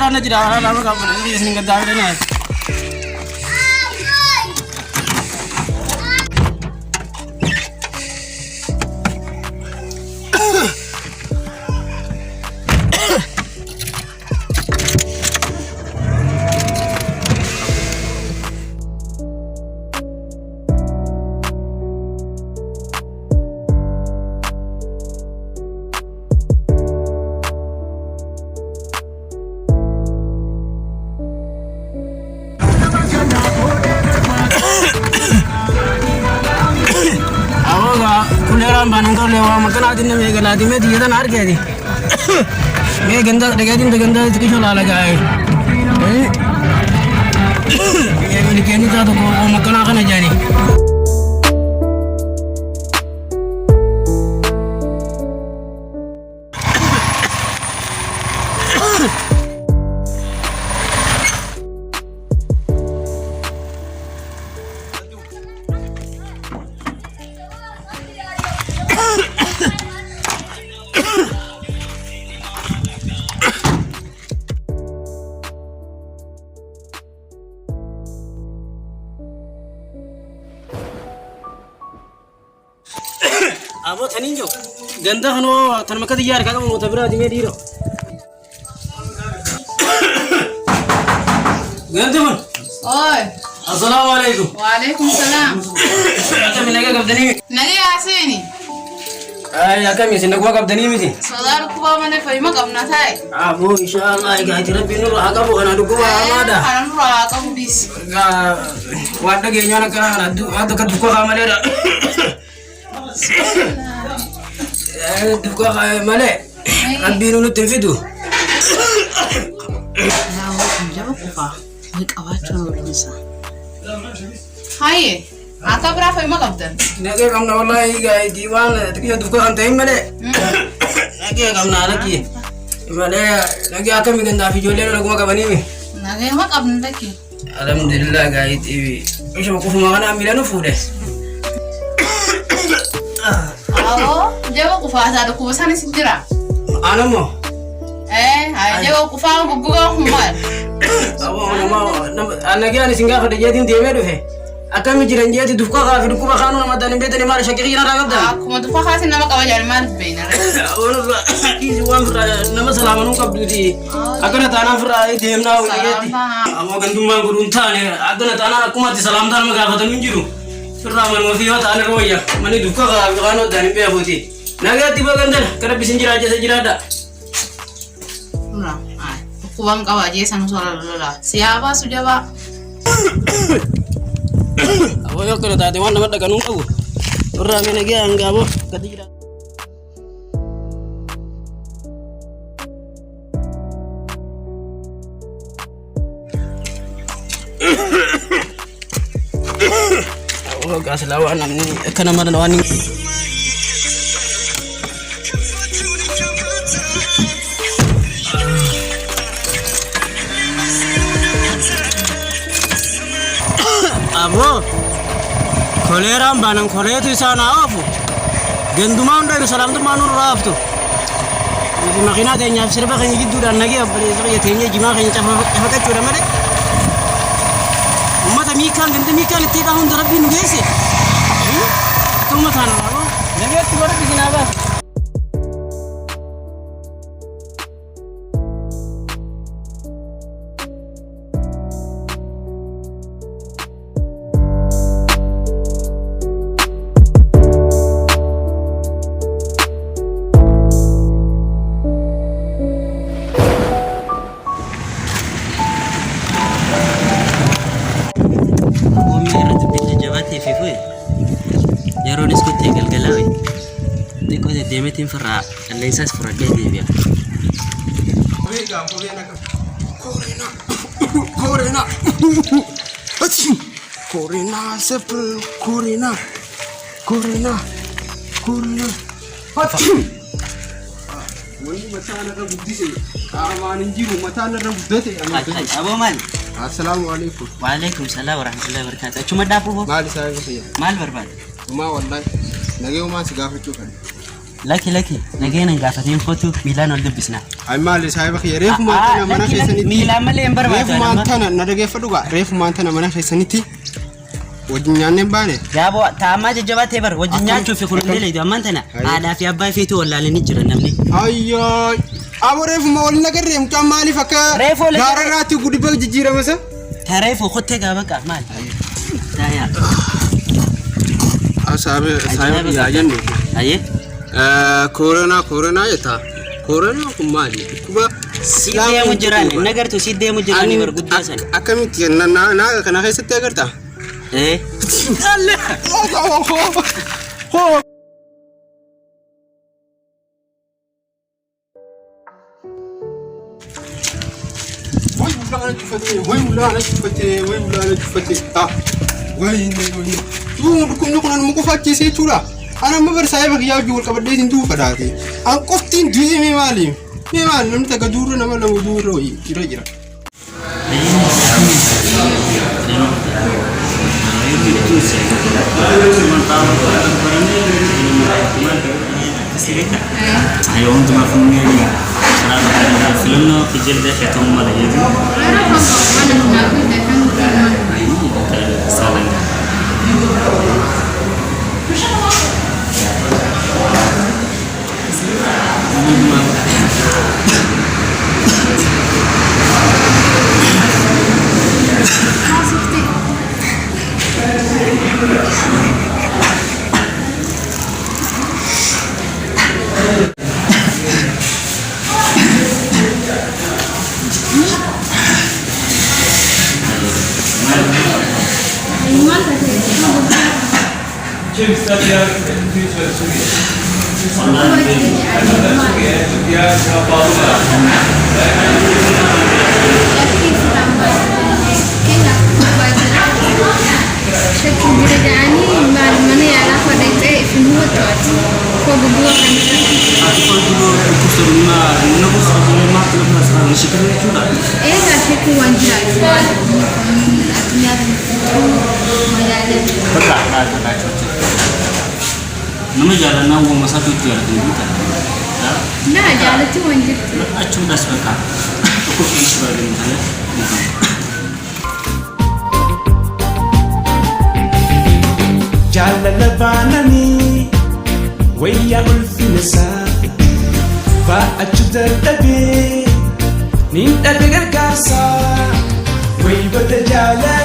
waraana jira waraana lama qaban isin gaddaafdana Banang kau lewa makan adi na mega ladi me dia dan harga di. Me ganda ganda itu kisah lala gay. Me beli kini jatuh kau makan akan aja ni. Abo thanin jo ganda hano than makad yar kaga mo tabra dinge diro ganda man Oi. Assalamualaikum. Waalaikumsalam. Aka minaga gabdani Nani asini. ay aka mi sinna kuma gabdani miti Sadar kuba mane fahima kamna thai. abo inshallah ay ga tirabbi nur aga bo kana dugo amada Karan ra ka budis. ga wadda ge nyana kana adu adu ka dugo amale da dugo amale abinu nu tefidu Nawo njaba kufa. Ni kawacho nisa. Haye. Ata bra fahima kamdan. nage kamna wallahi ga diwan tiya dugo ante male nage kamna laki male nage aka mi ganda fi jole no kuma kabani mi Nage ma kamdan taki. alhamdulillah ga iti isha ko fuma kana amila no fude Awo, jaba kufa sa da kuba sani sidira. anamo Ay jaba kufa guguga humal. abo nama anage ani singa khade jadi deme do he akami jiran jadi dufka ka fi dukuba khanu nama dani betani mara shakiri na ragabda Kuma tufa khasin nama kawajan mal beina. ono izi wan fra nama salamanu kabdudi akana tana fra demna wiyati amo ganduma gurun tane akana tana kuma ti salam tan maga khatan minjiru fra man ma fi wata ana roya mani dufka ka fi khanu dani be aboti naga tiba gandal kada bisinjira aja sajirada Ura, ay. Kuwang kawaje sang suara lola. Siapa sudah pak? abo yo kada tati wan nama daga nungu ora mena ge anga abo kadira abo gas lawan ni kana mana wani abo kolera banang koletu sana afu genduma unda salam tu manur raftu jadi makina tanya serba kan gitu dan lagi apa ya tanya gimana kan apa kan curang ada umat mikan itu tahun terlebih nih sih itu umat mana abo lagi tu baru bikin apa demetin farra allaysas farade debiya korena sepel korena wani matana da buddi sai amanin jiru matana da buddi sai Abu Mal. assalamu alaikum Wa alaikum salam wa rahmatullahi wa barakatuh. Cuma dapu bo. mali sai ga sai Mal barbad. kuma wallahi nage ma su gafa cukan لكي نجينا نقافتين فوتو ميلان ولد بسنا ay maali saahiba khiyar reef maantana mana keessanitti ميلان ملين بربا reef maantana na dhageeffadhuga reef maantana mana keessanitti wajjin nyaanneen baane يا ابو تاما جبات هبر وجنيا تشوف كل الليل يا مانتنا هذا في ابا فيتو ولا لني جرى نمني ayyo abo reef ma wal nagarre mta maali fakka Reef wal- gaararaati gudi bag jijjiira masa تعرف خدت بقى مال يا asaabe saahiba yaa jennu ايه corona yata corona kun maali kuba سيدي مجراني نغرتو سيدي مجراني برغداسن akkamitti na kana keessatti agarta ايه وين ولا انا شفتي وين كنا مكفاتي سيتورا انا ما برسايبك يا جول كبديت انتو فداتي ان قفتين دوي مي مالي نمت كدور نما لو دور يرجع ayo untuk mafumnya ya karena filmnya kecil deh itu malah jadi salah nama jalan nawa masa tu tiada kita. Nah, jalan tu wanjir. Acu dah sepakat. Aku pun sebagai misalnya. Jalan lebanani, waya ulfinasa, fa acu tertabi, ninta degar kasa, way bada jalan.